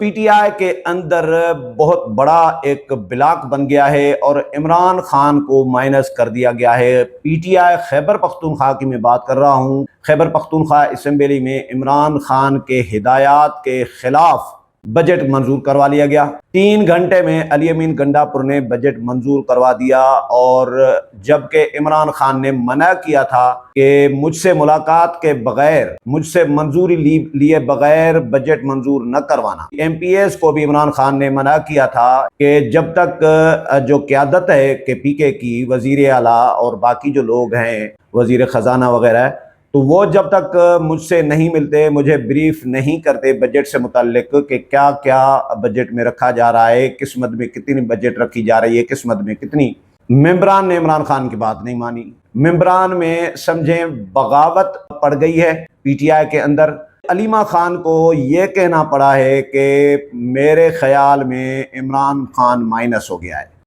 P T I کے اندر بہت بڑا ایک بلاک بن گیا ہے اور عمران خان کو مائنس کر دیا گیا ہے۔ P T I Khyber Pakhtunkhwa کی میں بات کر رہا ہوں، خیبر پختونخوا اسمبلی میں عمران خان کے ہدایات کے خلاف بجٹ منظور کروا لیا گیا۔ 3 گھنٹے میں علی امین گنڈاپور نے بجٹ منظور کروا دیا، اور جبکہ عمران خان نے منع کیا تھا کہ مجھ سے ملاقات کے بغیر، مجھ سے منظوری لیے بغیر بجٹ منظور نہ کروانا۔ ایم پی ایس کو بھی عمران خان نے منع کیا تھا کہ جب تک جو قیادت ہے کہ پی کے کی، وزیر اعلیٰ اور باقی جو لوگ ہیں، وزیر خزانہ وغیرہ، تو وہ جب تک مجھ سے نہیں ملتے، مجھے بریف نہیں کرتے بجٹ سے متعلق کہ کیا کیا بجٹ میں رکھا جا رہا ہے، کس مد میں کتنی بجٹ رکھی جا رہی ہے، کس مد میں کتنی، ممبران نے عمران خان کی بات نہیں مانی۔ ممبران میں سمجھیں بغاوت پڑ گئی ہے پی ٹی آئی کے اندر۔ علیمہ خان کو یہ کہنا پڑا ہے کہ میرے خیال میں عمران خان مائنس ہو گیا ہے۔